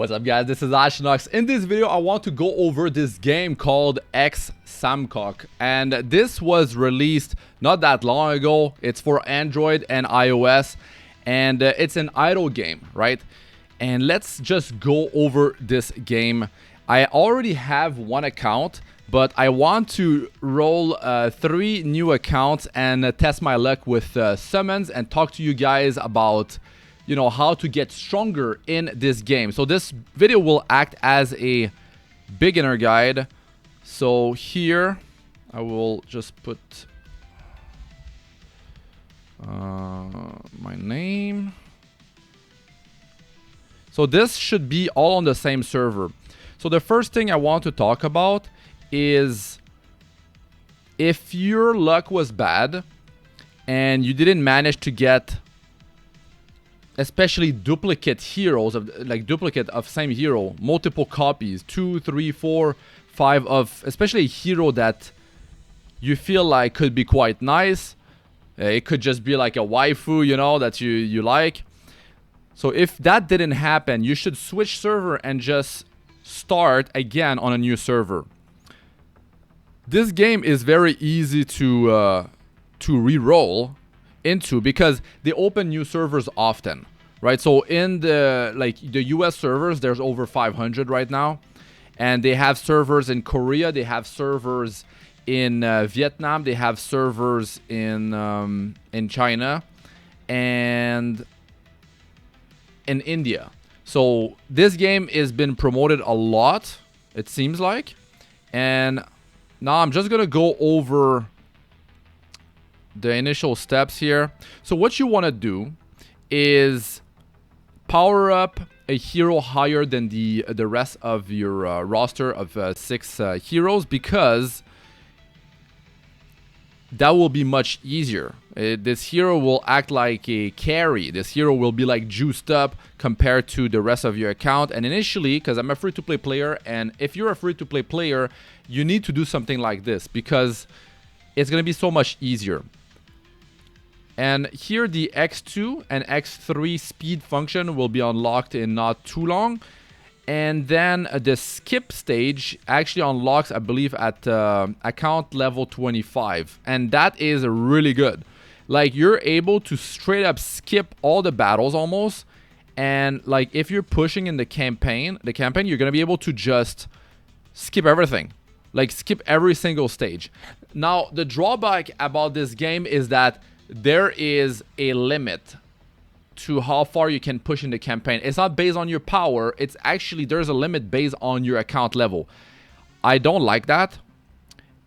What's up, guys? This is Astranox. In this video, I want to go over this game called X-SAMKOK, and this was released not that long ago. It's for Android and iOS, and it's an idle game, right? And let's just go over this game. I already have one account, but I want to roll 3 new accounts and test my luck with summons and talk to you guys about how to get stronger in this game. So this video will act as a beginner guide. So here I will just put my name. So this should be all on the same server. So the first thing I want to talk about is if your luck was bad and you didn't manage to get especially duplicate heroes, duplicate of same hero, multiple copies, 2, 3, 4, 5 of especially a hero that you feel like could be quite nice. It could just be like a waifu, that you like. So if that didn't happen, you should switch server and just start again on a new server. This game is very easy to re-roll into because they open new servers often, right? So in the US servers, there's over 500 right now, and they have servers in Korea, they have servers in Vietnam, they have servers in China, and in India. So this game has been promoted a lot, it seems like, and now I'm just gonna go over the initial steps here. So what you want to do is power up a hero higher than the rest of your roster of 6 heroes, because that will be much easier. This hero will act like a carry. This hero will be like juiced up compared to the rest of your account. And initially, because I'm a free-to-play player, and if you're a free-to-play player, you need to do something like this because it's going to be so much easier. And here the X2 and X3 speed function will be unlocked in not too long. And then the skip stage actually unlocks, I believe, at account level 25. And that is really good. Like, you're able to straight up skip all the battles almost. And like, if you're pushing in the campaign, you're going to be able to just skip everything. Like, skip every single stage. Now, the drawback about this game is that there is a limit to how far you can push in the campaign. It's not based on your power. It's actually, there's a limit based on your account level. I don't like that.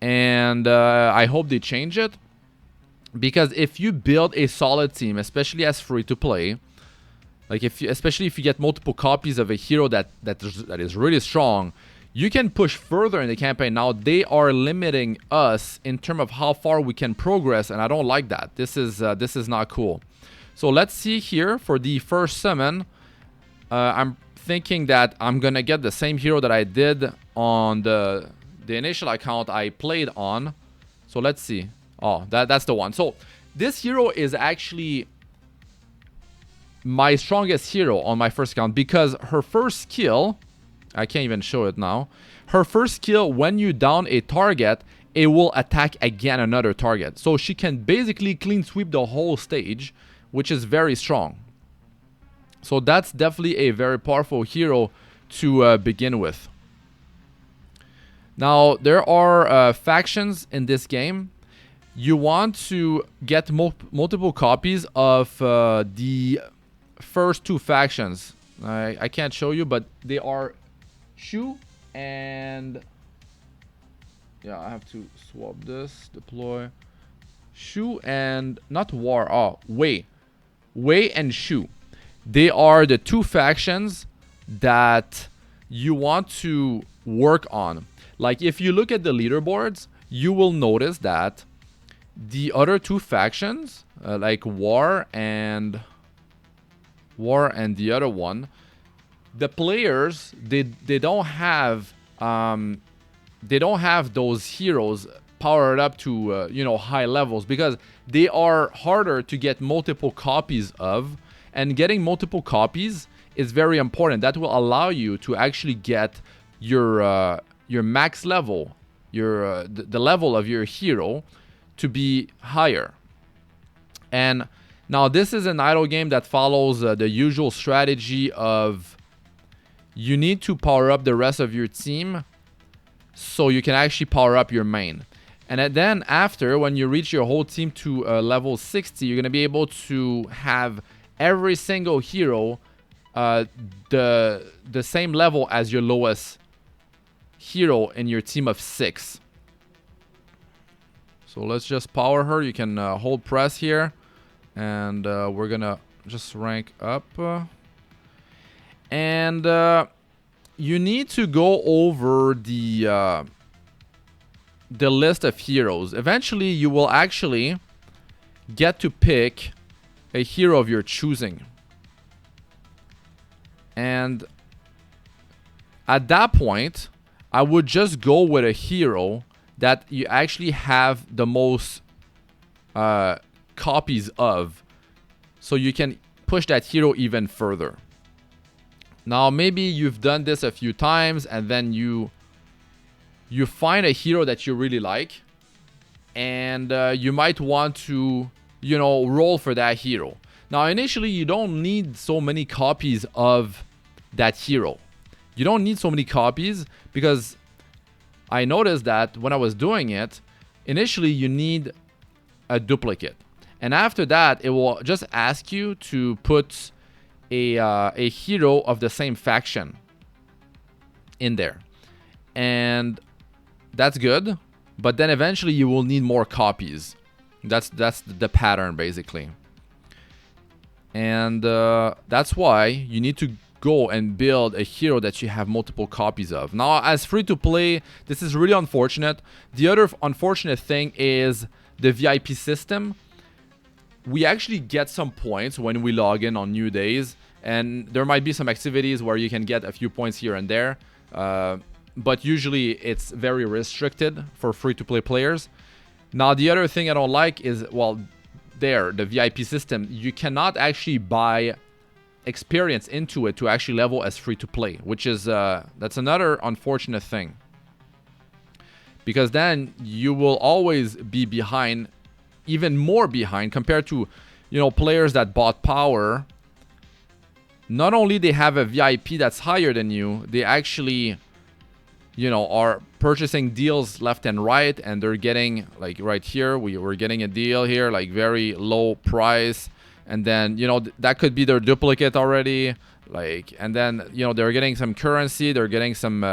And I hope they change it. Because if you build a solid team, especially as free to play, like especially if you get multiple copies of a hero that is really strong, you can push further in the campaign. Now they are limiting us in terms of how far we can progress, and I don't like that. This is not cool. So let's see here for the first summon. I'm thinking that I'm gonna get the same hero that I did on the initial account I played on. So let's see. Oh, that's the one. So this hero is actually my strongest hero on my first account because her first skill, I can't even show it now. Her first skill, when you down a target, it will attack again another target. So she can basically clean sweep the whole stage, which is very strong. So that's definitely a very powerful hero to begin with. Now, there are factions in this game. You want to get multiple copies of the first 2 factions. I can't show you, but they are Shu and I have to swap this, deploy Shu and not War, Wei and Shu. They are the 2 factions that you want to work on. Like, if you look at the leaderboards, you will notice that the other 2 factions, like War and the other one, the players, they don't have those heroes powered up to high levels because they are harder to get multiple copies of, and getting multiple copies is very important. That will allow you to actually get your max level, the level of your hero to be higher. And now this is an idle game that follows the usual strategy of you need to power up the rest of your team so you can actually power up your main. And then after, when you reach your whole team to level 60, you're going to be able to have every single hero the same level as your lowest hero in your team of 6. So let's just power her. You can hold press here. And we're going to just rank up. And you need to go over the list of heroes. Eventually, you will actually get to pick a hero of your choosing. And at that point, I would just go with a hero that you actually have the most copies of, so you can push that hero even further. Now, maybe you've done this a few times, and then you find a hero that you really like, and you might want to, you know, roll for that hero. Now, initially, you don't need so many copies of that hero. You don't need so many copies, because I noticed that when I was doing it, initially you need a duplicate. And after that, it will just ask you to put a hero of the same faction in there. And that's good. But then eventually you will need more copies. That's the pattern, basically. And that's why you need to go and build a hero that you have multiple copies of. Now, as free-to-play, this is really unfortunate. The other unfortunate thing is the VIP system. We actually get some points when we log in on new days, and there might be some activities where you can get a few points here and there, but usually it's very restricted for free-to-play players. Now, the other thing I don't like is, well, the VIP system, you cannot actually buy experience into it to actually level as free-to-play, which is that's another unfortunate thing, because then you will always be behind, even more behind compared to, you know, players that bought power. Not only they have a VIP that's higher than you, they actually, you know, are purchasing deals left and right, and they're getting, like right here, we're getting a deal here, like very low price, and then, you know, that could be their duplicate already, like, and then, you know, they're getting some currency, they're getting some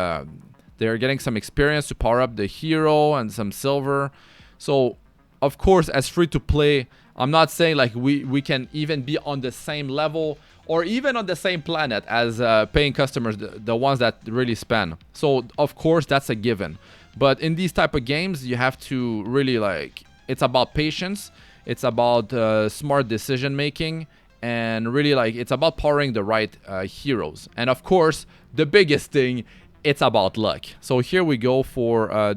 experience to power up the hero and some silver. So of course, as free to play, I'm not saying like we can even be on the same level or even on the same planet as paying customers, the ones that really spend. So of course that's a given, but in these type of games you have to really, like, it's about patience, it's about smart decision making, and really, like, it's about powering the right heroes. And of course the biggest thing, it's about luck. So here we go for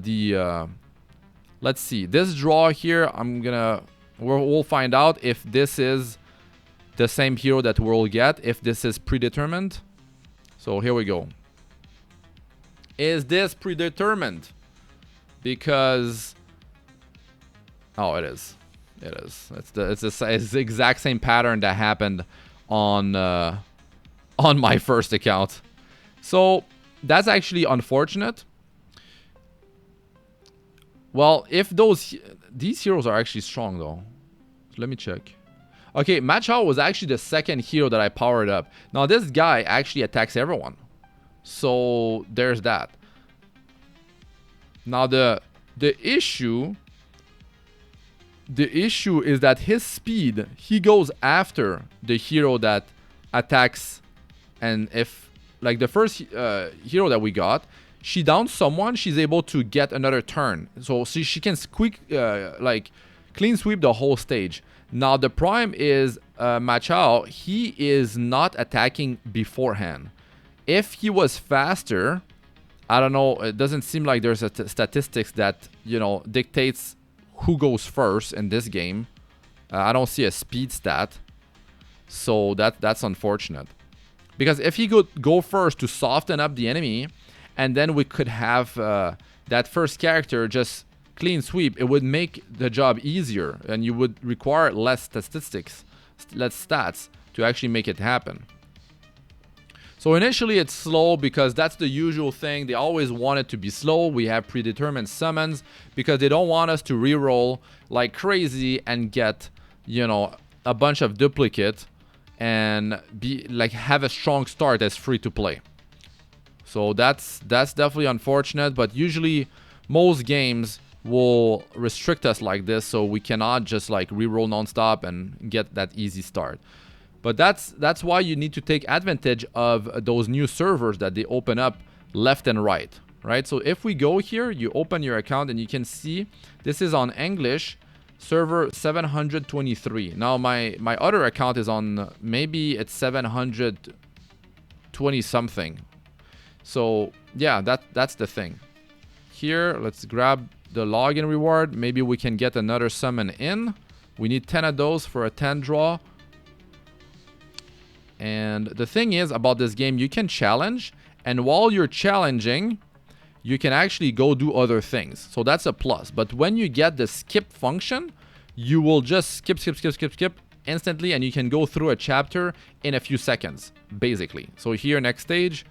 let's see, this draw here, we'll find out if this is the same hero that we'll get, if this is predetermined. So here we go. Is this predetermined? Because, oh, it is. It is. It's the exact same pattern that happened on my first account. So that's actually unfortunate. Well, if these heroes are actually strong though. So let me check. Okay, Machao was actually the second hero that I powered up. Now this guy actually attacks everyone. So there's that. Now the issue is that his speed, he goes after the hero that attacks, and if, like, the first hero that we got, she downs someone, she's able to get another turn. So she can clean sweep the whole stage. Now the prime is Machao. He is not attacking beforehand. If he was faster, I don't know, it doesn't seem like there's a statistics that, you know, dictates who goes first in this game. I don't see a speed stat. So that's unfortunate. Because if he could go first to soften up the enemy, and then we could have that first character just clean sweep, it would make the job easier, and you would require less statistics, less stats to actually make it happen. So initially it's slow because that's the usual thing. They always want it to be slow. We have predetermined summons because they don't want us to reroll like crazy and get, you know, a bunch of duplicate and be like have a strong start as free to play. So that's definitely unfortunate, but usually most games will restrict us like this, so we cannot just like reroll nonstop and get that easy start. But that's why you need to take advantage of those new servers that they open up left and right, right? So if we go here, you open your account and you can see this is on English, server 723. Now my other account is on, maybe it's 720 something. So yeah, that's the thing. Here, let's grab the login reward. Maybe we can get another summon in. We need 10 of those for a 10 draw. And the thing is about this game, you can challenge, and while you're challenging, you can actually go do other things. So that's a plus. But when you get the skip function, you will just skip instantly, and you can go through a chapter in a few seconds, basically. So here, next stage,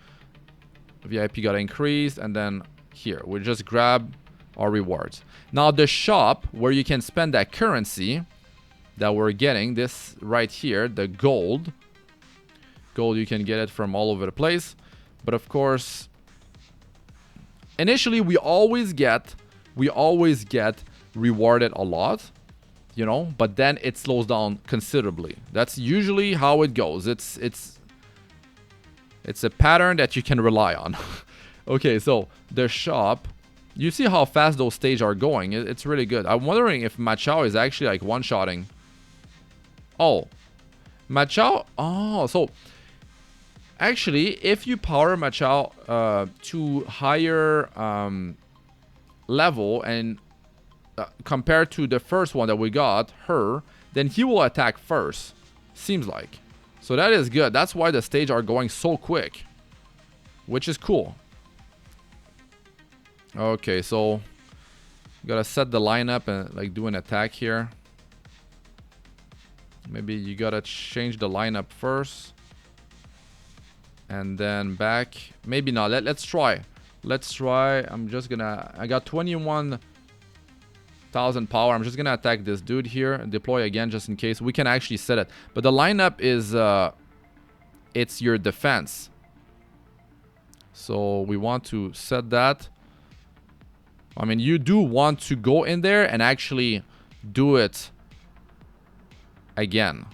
VIP got increased, and then here, we just grab our rewards. Now the shop, where you can spend that currency that we're getting, this right here, the gold, you can get it from all over the place. But of course, initially we always get rewarded a lot, you know, but then it slows down considerably. That's usually how it goes. It's a pattern that you can rely on. Okay, so the shop, you see how fast those stages are going. It's really good. I'm wondering if Machao is actually like one-shotting. Oh, Machao. Oh, so actually, if you power Machao to higher level and compared to the first one that we got, her, then he will attack first. Seems like. So that is good. That's why the stages are going so quick, which is cool. Okay, so gotta set the lineup and like do an attack here. Maybe you gotta change the lineup first. And then back. Maybe not. Let's try. Let's try. I got 21,000 power. I'm just gonna attack this dude here and deploy again just in case. We can actually set it. But the lineup is it's your defense. So we want to set that. I mean, you do want to go in there and actually do it again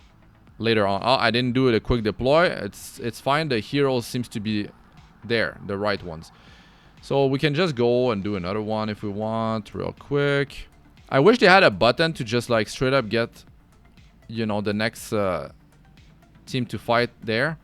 later on. Oh, I didn't do it a quick deploy. It's fine. The heroes seems to be there, the right ones. So we can just go and do another one if we want real quick. I wish they had a button to just like straight up get, you know, the next team to fight there.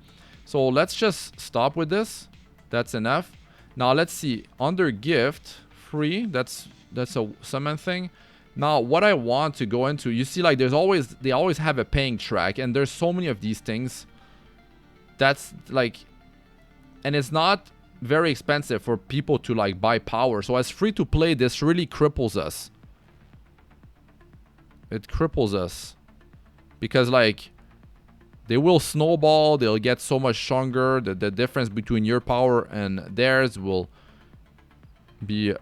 So let's just stop with this. That's enough. Now let's see. Under gift free, that's a summon thing. Now what I want to go into, you see like they always have a paying track, and there's so many of these things. That's like, and it's not very expensive for people to like buy power. So as free to play, this really cripples us. It cripples us because like they will snowball, they'll get so much stronger. The difference between your power and theirs will be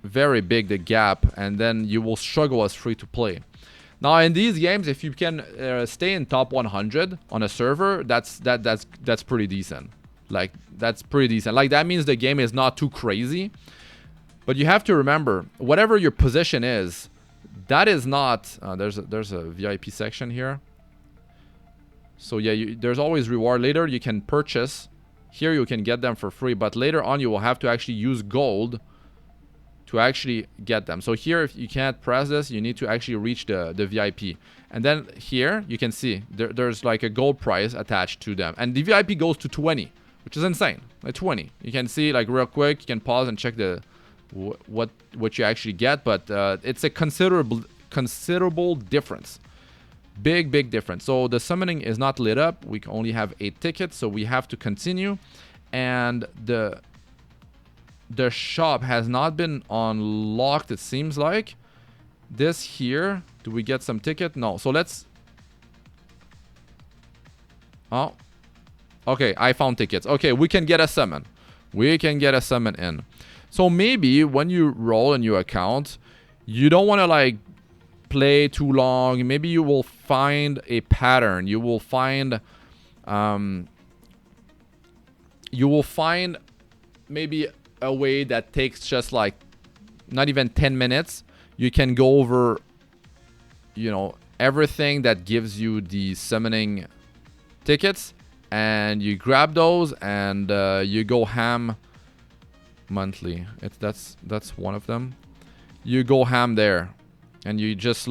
very big, the gap, and then you will struggle as free to play. Now in these games, if you can stay in top 100 on a server, that's pretty decent. Like that's pretty decent. Like that means the game is not too crazy. But you have to remember, whatever your position is, that is not. There's a VIP section here. So yeah, there's always reward. Later you can purchase. Here you can get them for free, but later on you will have to actually use gold to actually get them. So here, if you can't press this, you need to actually reach the VIP. And then here you can see there's like a gold price attached to them, and the VIP goes to 20, which is insane. Like 20. You can see like real quick. You can pause and check the what you actually get, but it's a considerable difference. Big difference. So the summoning is not lit up. We only have 8 tickets, so we have to continue. And the shop has not been unlocked, it seems like. This here, do we get some ticket? No. So let's... Oh. Okay, I found tickets. Okay, we can get a summon. We can get a summon in. So maybe when you roll a new account, you don't want to like play too long. Maybe you will find a pattern. You will find maybe a way that takes just like not even 10 minutes. You can go over, you know, everything that gives you the summoning tickets, and you grab those and you go ham monthly. That's one of them. You go ham there, and you just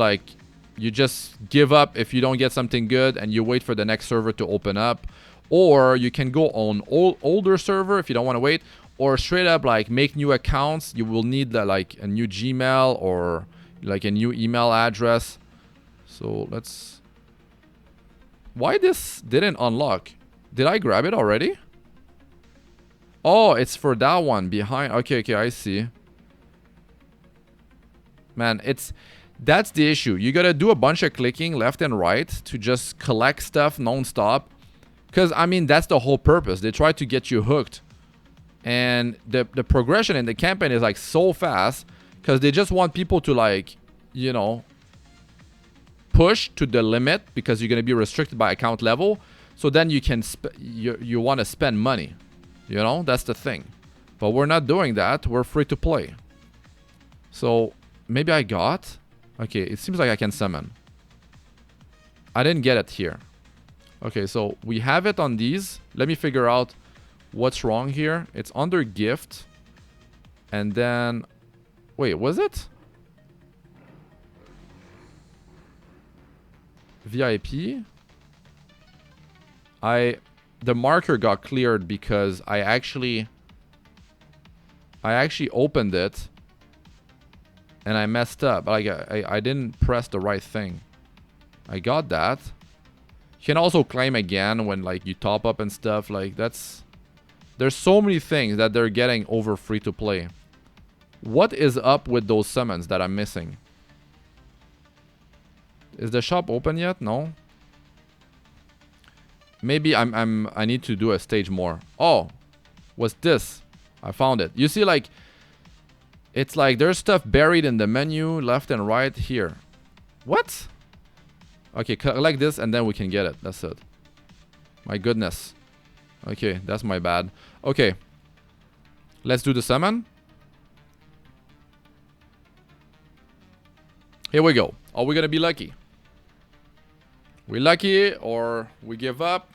give up if you don't get something good, and you wait for the next server to open up. Or you can go on older server if you don't want to wait, or straight up like make new accounts. You will need like a new Gmail or like a new email address. So let's... Why this didn't unlock? Did I grab it already? Oh, it's for that one behind. Okay, I see. Man, that's the issue. You gotta do a bunch of clicking left and right to just collect stuff non-stop. Because, I mean, that's the whole purpose. They try to get you hooked. And the progression in the campaign is like so fast. Because they just want people to like, you know, push to the limit. Because you're going to be restricted by account level. So then you can, you want to spend money. You know, that's the thing. But we're not doing that. We're free to play. So, maybe I got... Okay, it seems like I can summon. I didn't get it here. Okay, so we have it on these. Let me figure out what's wrong here. It's under gift. And then... Wait, was it? VIP? The marker got cleared because I actually opened it. And I messed up. Like I didn't press the right thing. I got that. You can also claim again when like you top up and stuff. Like that's... There's so many things that they're getting over free to play. What is up with those summons that I'm missing? Is the shop open yet? No. Maybe I need to do a stage more. Oh, what's this? I found it. You see, like, it's like there's stuff buried in the menu left and right here. What? Okay, collect this and then we can get it. That's it. My goodness. Okay, that's my bad. Okay. Let's do the summon. Here we go. Are we gonna be lucky? We lucky or we give up?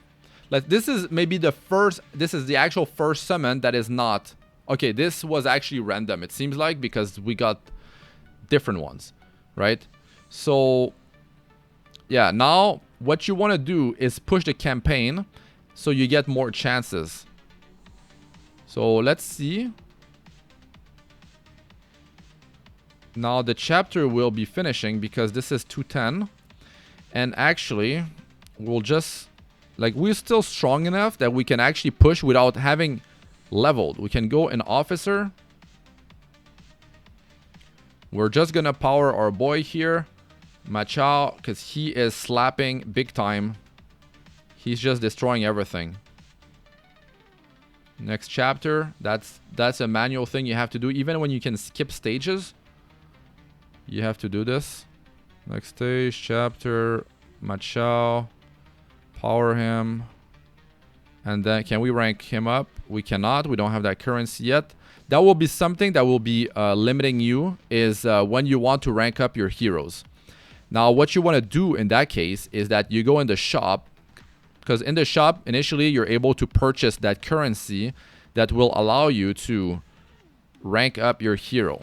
This is maybe the first... This is the actual first summon that is not... Okay, this was actually random, it seems like, because we got different ones, right? So, yeah, now what you want to do is push the campaign so you get more chances. So, let's see. Now, the chapter will be finishing because this is 210. And actually, we'll just... Like, we're still strong enough that we can actually push without having leveled. We can go in officer. We're just gonna power our boy here, Machao, because he is slapping big time. He's just destroying everything. Next chapter. That's a manual thing you have to do. Even when you can skip stages, you have to do this. Next stage, chapter, Machao. Power him. And then can we rank him up? We cannot. We don't have that currency yet. That will be something that will be limiting you is when you want to rank up your heroes. Now, what you want to do in that case is that you go in the shop. Because in the shop, initially, you're able to purchase that currency that will allow you to rank up your hero.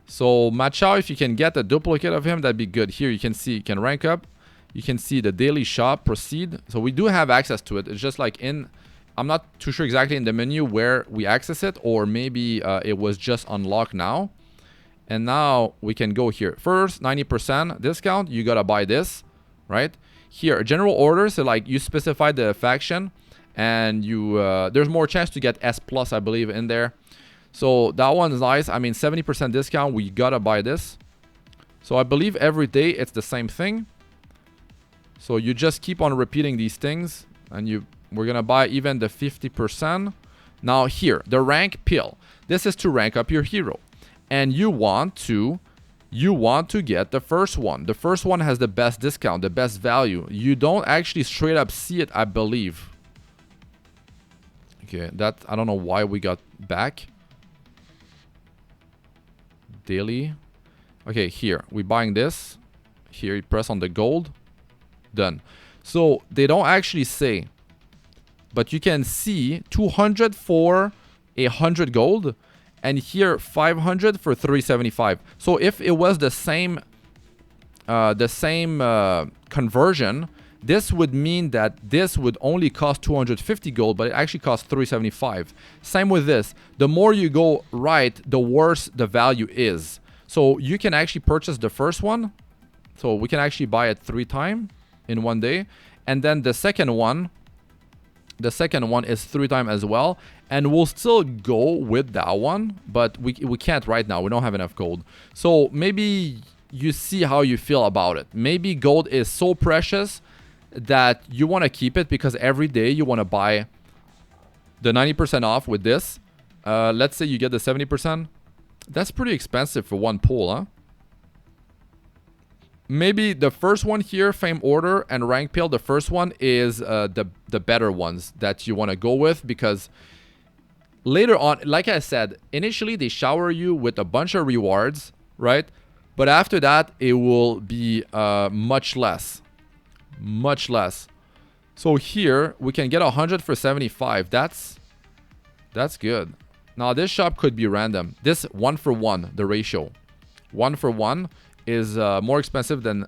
So, Machao, if you can get a duplicate of him, that'd be good. Here, you can see you can rank up. You can see the daily shop proceed. So we do have access to it. It's just like in... I'm not too sure exactly in the menu where we access it. Or maybe it was just unlocked now. And now we can go here. First, 90% discount. You gotta buy this. right? Here, a general order, so like you specify the faction, and you there's more chance to get S plus, I believe, in there. So that one is nice. I mean, 70% discount, we gotta buy this. So I believe every day it's the same thing. So you just keep on repeating these things, and we're gonna buy even the 50%. Now here, the rank pill. This is to rank up your hero, and you want to get the first one. The first one has the best discount, the best value. You don't actually straight up see it, I believe. Okay, that I don't know why we got back. Daily. Okay, here we're buying this. Here you press on the gold. Done. So they don't actually say, but you can see 200 for 100 gold, and here 500 for 375. So if it was the same conversion, this would mean that this would only cost 250 gold, but it actually costs 375. Same with this. The more you go right, the worse the value is. So you can actually purchase the first one. So we can actually buy it 3 times in one day. And then the second one is 3 times as well. And we'll still go with that one, but we can't right now. We don't have enough gold. So maybe you see how you feel about it. Maybe gold is so precious that you want to keep it because every day you want to buy the 90% off with this. Let's say you get the 70%. That's pretty expensive for one pull, huh? Maybe the first one here, Fame Order and Rank Pill, the first one is the better ones that you want to go with, because later on, like I said, initially they shower you with a bunch of rewards, right? But after that, it will be much less. Much less. So here, we can get 100 for 75. That's good. Now, this shop could be random. This 1 for 1, the ratio. 1 for 1 is more expensive than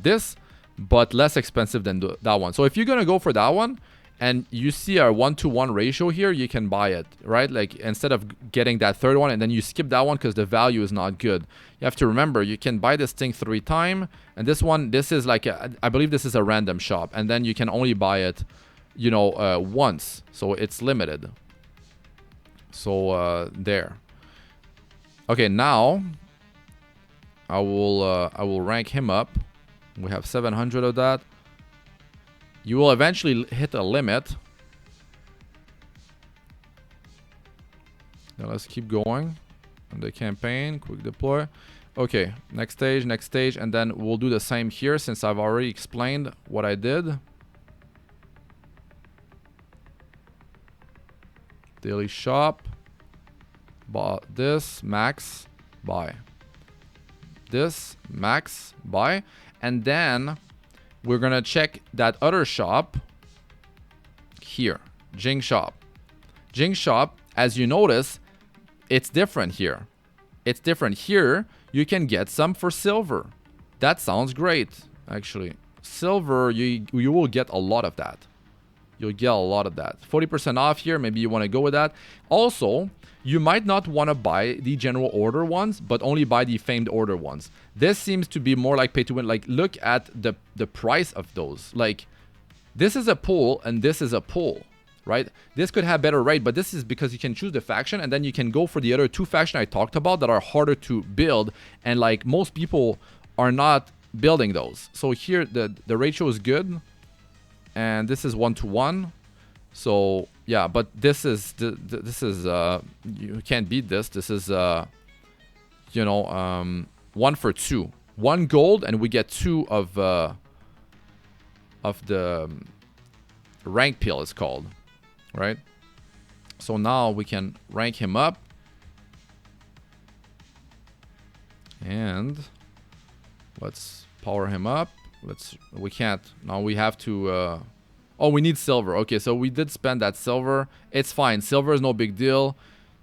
this, but less expensive than that one. So if you're going to go for that one, and you see our 1-to-1 ratio here, you can buy it, right? Like, instead of getting that third one, and then you skip that one because the value is not good. You have to remember, you can buy this thing 3 times, and this one, this is like, I believe this is a random shop, and then you can only buy it, you know, once. So it's limited. So there. Okay, now I will rank him up. We have 700 of that. You will eventually hit a limit. Now let's keep going on the campaign. Quick deploy. Okay, next stage, and then we'll do the same here since I've already explained what I did. Daily shop. Bought this, max, buy. This, max, buy. And then we're gonna check that other shop here, Jing shop. Jing shop, as you notice, it's different here. It's different here. You can get some for silver. That sounds great, actually. Silver, you will get a lot of that. You'll get a lot of that. 40% off here. Maybe you want to go with that. Also, you might not want to buy the general order ones, but only buy the famed order ones. This seems to be more like pay to win. Like, look at the price of those. Like, this is a pull and this is a pull, right? This could have better rate, but this is because you can choose the faction and then you can go for the other 2 factions I talked about that are harder to build. And like, most people are not building those. So here the ratio is good. And this is 1-to-1. So yeah, but this is you can't beat this. This is you know, 1 for 2. 1 gold and we get 2 of the rank pill is called, right? So now we can rank him up. And let's power him up. We can't. Now we have to oh, we need silver. Okay, so we did spend that silver. It's fine. Silver is no big deal.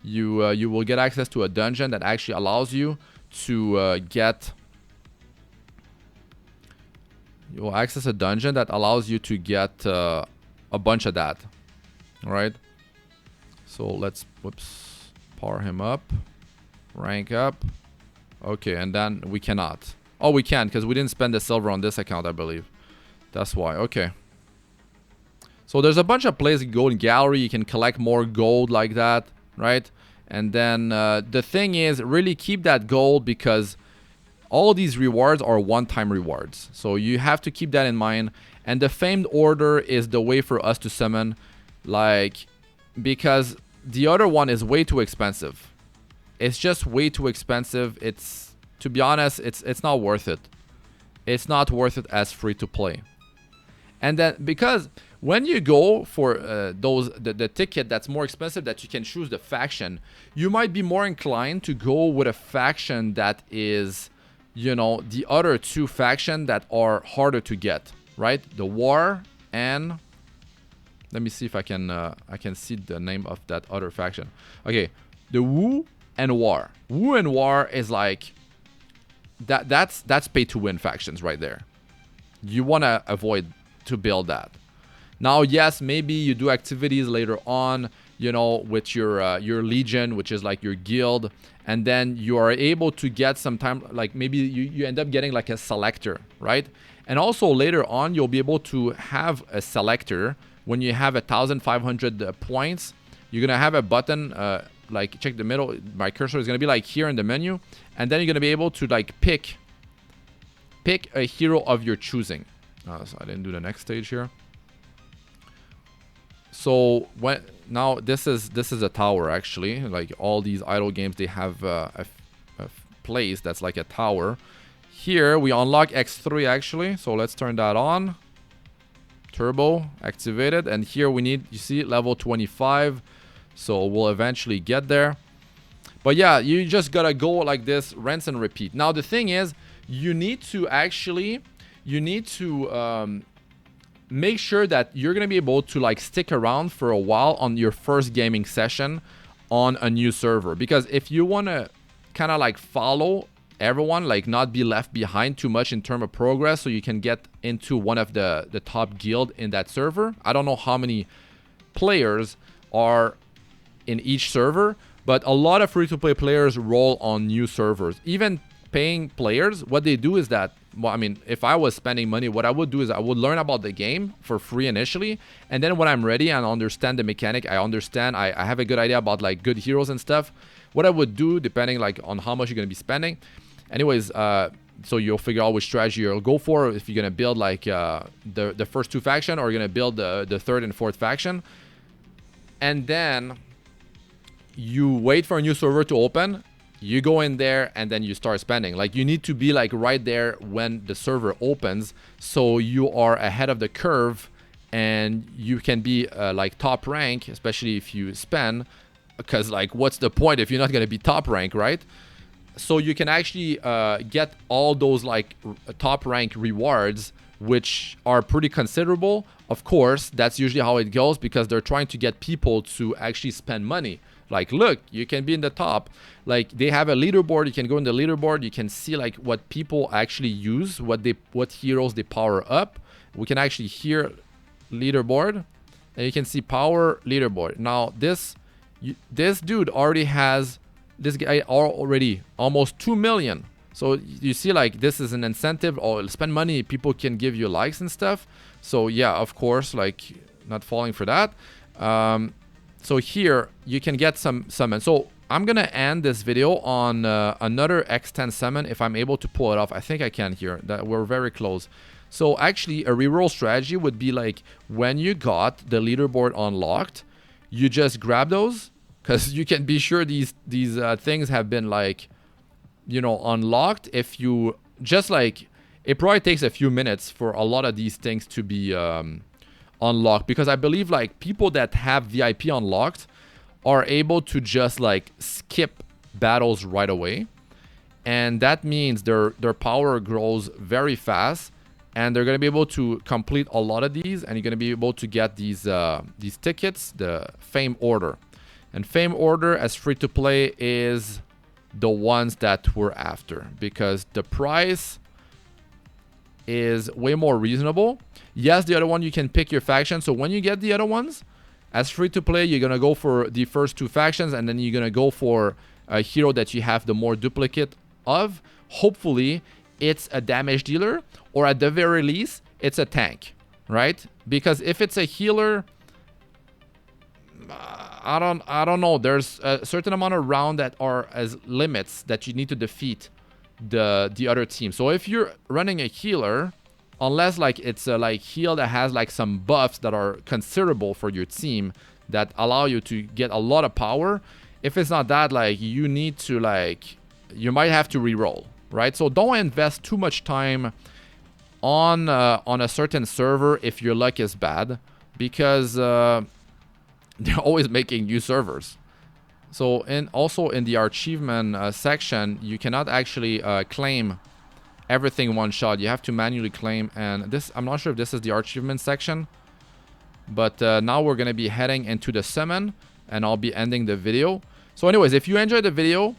You will get access to a dungeon that actually allows you to get. You will access a dungeon that allows you to get a bunch of that. All right. So let's power him up, rank up. Okay, and then we cannot. Oh, we can because we didn't spend the silver on this account, I believe. That's why. Okay. So there's a bunch of places you can go in gallery. You can collect more gold like that, right? And then the thing is, really keep that gold because all these rewards are one-time rewards. So you have to keep that in mind. And the famed order is the way for us to summon, like, because the other one is way too expensive. It's just way too expensive. It's, to be honest, it's not worth it. It's not worth it as free to play. And then because when you go for the ticket that's more expensive, that you can choose the faction, you might be more inclined to go with a faction that is, you know, the other two factions that are harder to get, right? The War and, let me see if I can see the name of that other faction. Okay, the Wu and War. Wu and War is like that's pay to win factions right there. You want to avoid to build that. Now, yes, maybe you do activities later on, you know, with your legion, which is like your guild, and then you are able to get some time, like maybe you end up getting like a selector, right? And also later on, you'll be able to have a selector when you have 1,500 points. You're gonna have a button, like check the middle. My cursor is gonna be like here in the menu, and then you're gonna be able to like pick a hero of your choosing. So I didn't do the next stage here. So now this is a tower actually. Like all these idle games, they have a place that's like a tower. Here we unlock X3 actually. So let's turn that on. Turbo activated, and here we need, you see, level 25. So we'll eventually get there. But yeah, you just gotta go like this, rinse and repeat. Now the thing is, you need to make sure that you're gonna be able to like stick around for a while on your first gaming session on a new server, because if you want to kind of like follow everyone, like not be left behind too much in terms of progress, so you can get into one of the top guild in that server. I don't know how many players are in each server, but a lot of free-to-play players roll on new servers. Even paying players, what they do is that, well, I mean, if I was spending money, what I would do is I would learn about the game for free initially, and then when I'm ready and understand the mechanic, I have a good idea about like good heroes and stuff, what I would do, depending like on how much you're going to be spending. Anyways, so you'll figure out which strategy you'll go for, if you're going to build like the first two faction, or you're going to build the third and fourth faction. And then you wait for a new server to open, you go in there, and then you start spending. Like you need to be like right there when the server opens, so you are ahead of the curve and you can be like top rank, especially if you spend, because like what's the point if you're not going to be top rank, right? So you can actually get all those like top rank rewards, which are pretty considerable. Of course, that's usually how it goes, because they're trying to get people to actually spend money. Like, look, you can be in the top. Like they have a leaderboard. You can go in the leaderboard. You can see like what people actually use, what heroes they power up. We can actually hear leaderboard, and you can see power leaderboard. Now this dude already has, this guy already almost 2 million. So you see, like this is an incentive, or spend money, people can give you likes and stuff. So yeah, of course, like not falling for that. So here you can get some summon. So I'm gonna end this video on another X10 summon if I'm able to pull it off. I think I can here. That we're very close. So actually, a reroll strategy would be like when you got the leaderboard unlocked, you just grab those, because you can be sure these things have been like, you know, unlocked. If you just like, it probably takes a few minutes for a lot of these things to be unlocked, because I believe like people that have VIP unlocked are able to just like skip battles right away, and that means their power grows very fast, and they're going to be able to complete a lot of these, and you're going to be able to get these tickets, the fame order. And fame order as free to play is the ones that we're after, because the price is way more reasonable. Yes, the other one you can pick your faction. So when you get the other ones as free to play, you're gonna go for the first two factions, and then you're gonna go for a hero that you have the more duplicate of. Hopefully it's a damage dealer, or at the very least it's a tank, right? Because if it's a healer, I don't know. There's a certain amount of round that are as limits that you need to defeat the other team. So if you're running a healer, unless like it's a like heal that has like some buffs that are considerable for your team that allow you to get a lot of power, if it's not that, like you need to like, you might have to reroll, right? So don't invest too much time on a certain server if your luck is bad, because they're always making new servers. So also in the achievement section, you cannot actually claim everything one shot. You have to manually claim, and this, I'm not sure if this is the achievement section, but now we're gonna be heading into the summon, and I'll be ending the video. So anyways, if you enjoyed the video,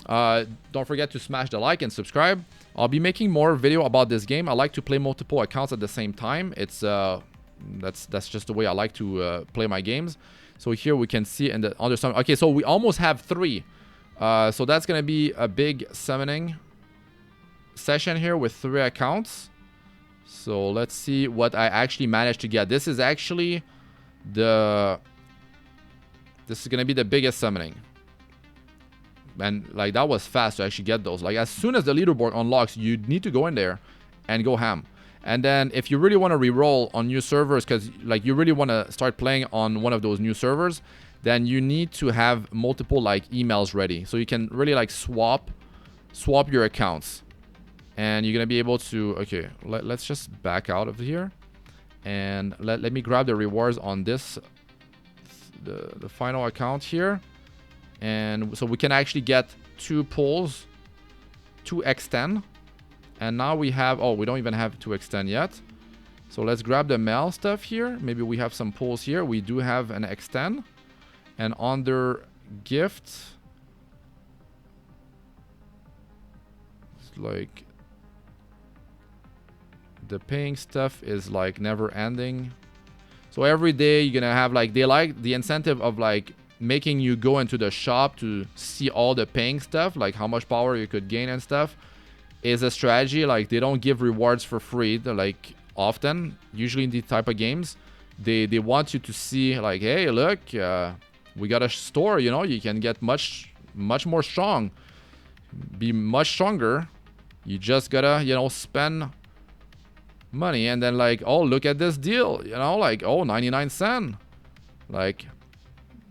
don't forget to smash the like and subscribe. I'll be making more video about this game. I like to play multiple accounts at the same time. It's that's just the way I like to play my games. So here we can see in the other summon. Okay, so we almost have 3. So that's gonna be a big summoning session here with 3 accounts. So let's see what I actually managed to get. This is actually this is gonna be the biggest summoning. And like that was fast to actually get those. Like as soon as the leaderboard unlocks, you need to go in there and go ham. And then if you really want to re-roll on new servers, because like you really want to start playing on one of those new servers, then you need to have multiple like emails ready. So you can really like swap your accounts. And you're going to be able to, okay, let's just back out of here. And let me grab the rewards on this, the final account here. And so we can actually get 2 pulls, 2 X10. And now we have, oh, we don't even have 2 X10 yet. So let's grab the mail stuff here. Maybe we have some pulls here. We do have an X10. And under gift, it's like the paying stuff is like never ending. So every day you're gonna have like, they like the incentive of like making you go into the shop to see all the paying stuff, like how much power you could gain and stuff, is a strategy. Like they don't give rewards for free. They're like often, usually in these type of games, they want you to see like, hey, look, we got a store, you know, you can get much more strong, be much stronger. You just gotta, you know, spend money. And then like, oh, look at this deal, you know, like, oh, 99 cents, like,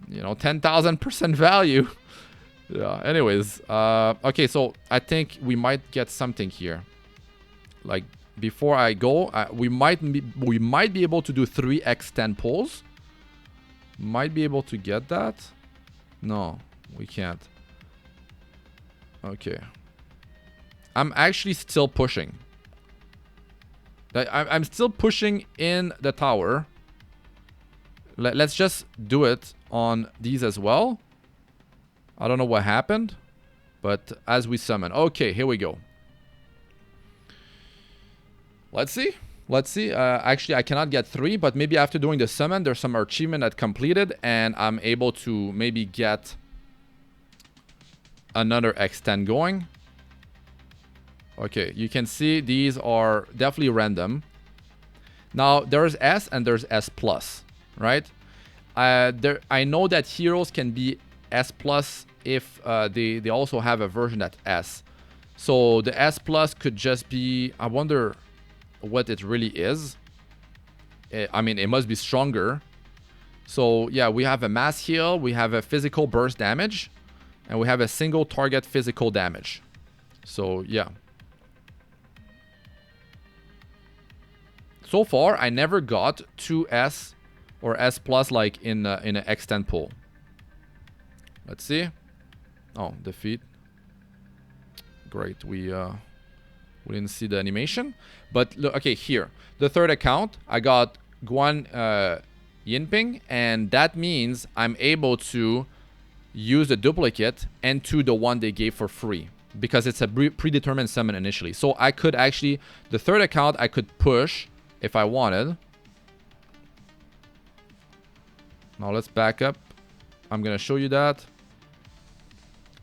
you know, 10,000% value. Yeah, anyways, okay, so I think we might get something here. Like before I go, we might be able to do 3 X10 pulls. Might be able to get that. No, we can't. Okay, I'm actually still pushing. I'm still pushing in the tower. Let's just do it on these as well. I don't know what happened, but as we summon. Okay, here we go. Let's see. Let's see. Actually, I cannot get 3, but maybe after doing the summon, there's some achievement that completed, and I'm able to maybe get another X10 going. Okay, you can see these are definitely random. Now, there's S and there's S+, right? I know that heroes can be S+ if they also have a version that's S. So the S+ could just be, I wonder what it really is. I mean, it must be stronger. So yeah, we have a mass heal, we have a physical burst damage, and we have a single target physical damage. So yeah. So far, I never got 2S or S+ like in an X10 pull. Let's see. Oh, defeat. Great. We didn't see the animation. But look, okay, here. The third account, I got Guan Yinping, and that means I'm able to use the duplicate into the one they gave for free, because it's a predetermined summon initially. So I could actually, the third account, I could push if I wanted. Now let's back up. I'm going to show you that.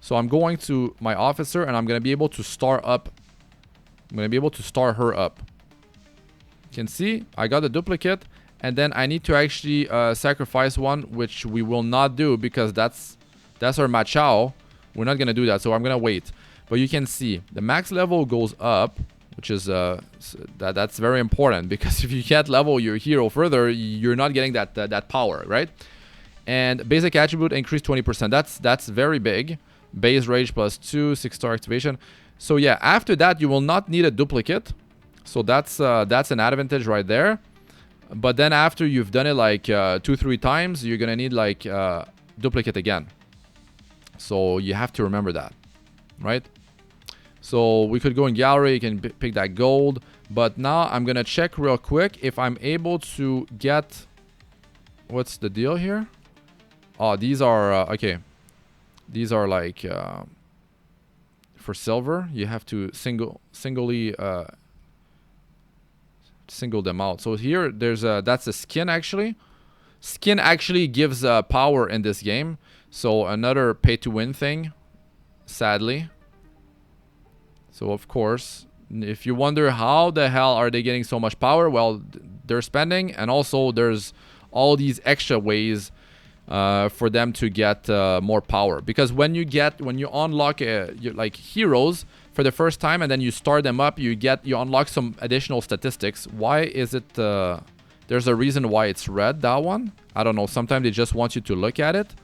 So I'm going to my officer, and I'm going to be able to star up. I'm going to be able to star her up. can see I got the duplicate, and then I need to actually sacrifice one, which we will not do because that's our Machao. We're not gonna do that, so I'm gonna wait. But you can see the max level goes up, which is that's very important, because if you can't level your hero further, you're not getting that power, right? And basic attribute increase 20%. That's very big. Base rage +2, 6-star activation. So yeah, after that you will not need a duplicate. So that's an advantage right there. But then after you've done it like 2-3 times, you're gonna need like duplicate again. So you have to remember that, right? So we could go in gallery, you can pick that gold. But now I'm gonna check real quick if I'm able to get, what's the deal here? Oh, these are okay. These are like for silver, you have to single them out. So here there's that's a skin actually. Skin actually gives power in this game. So another pay to win thing, sadly. So of course, if you wonder how the hell are they getting so much power, well, they're spending, and also there's all these extra ways for them to get more power. Because when you unlock like heroes for the first time and then you start them up, you unlock some additional statistics. Why is it there's a reason why it's red, that one? I don't know. Sometimes they just want you to look at it.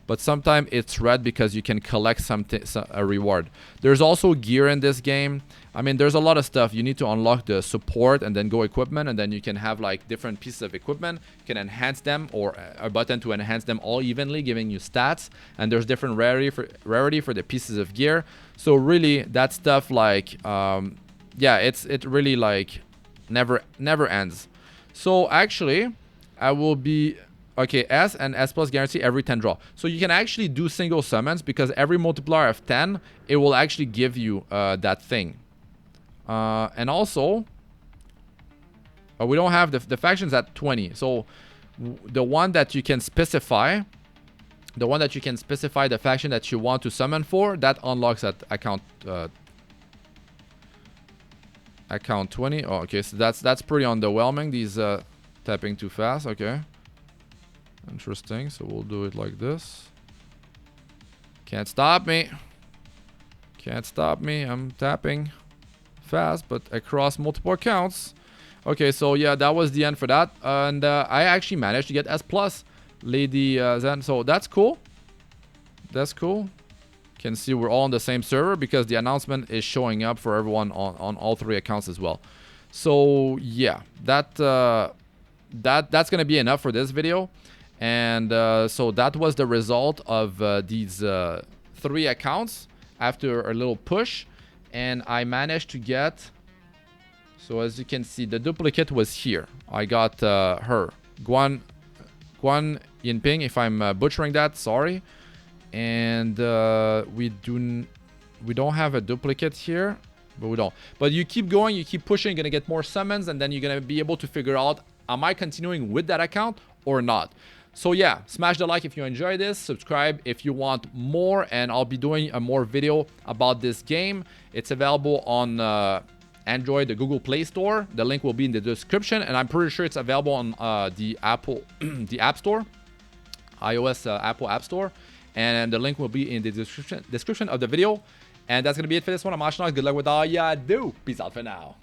But sometimes it's red because you can collect a reward. There's also gear in this game. I mean, there's a lot of stuff. You need to unlock the support and then go equipment, and then you can have like different pieces of equipment. You can enhance them, or a button to enhance them all evenly, giving you stats. And there's different rarity for the pieces of gear. So really, that stuff like, yeah, it really like never ends. So actually, I will be... Okay, S and S plus guarantee every 10 draw. So you can actually do single summons, because every multiplier of 10, it will actually give you that thing. And also, we don't have the factions at 20. So the one that you can specify, the faction that you want to summon for, that unlocks at account 20. Oh, okay, so that's pretty underwhelming. These tapping too fast. Okay. Interesting. So we'll do it like this. Can't stop me. Can't stop me. I'm tapping fast, but across multiple accounts. Okay, so yeah, that was the end for that. And I actually managed to get S plus Lady Zen. So that's cool. That's cool. You can see we're all on the same server because the announcement is showing up for everyone on all 3 accounts as well. So yeah, that's gonna be enough for this video. And so that was the result of these 3 accounts after a little push. And I managed to get, so as you can see, the duplicate was here. I got her, Guan Yinping, if I'm butchering that, sorry. And we don't have a duplicate here, but we don't. But you keep going, you keep pushing, you're gonna get more summons, and then you're gonna be able to figure out, am I continuing with that account or not? So yeah, smash the like if you enjoyed this, subscribe if you want more, and I'll be doing a more video about this game. It's available on Android, the Google Play Store. The link will be in the description, and I'm pretty sure it's available on the Apple, the App Store, iOS Apple App Store, and the link will be in the description of the video. And that's gonna be it for this one. I'm Astranox. Good luck with all ya do. Peace out for now.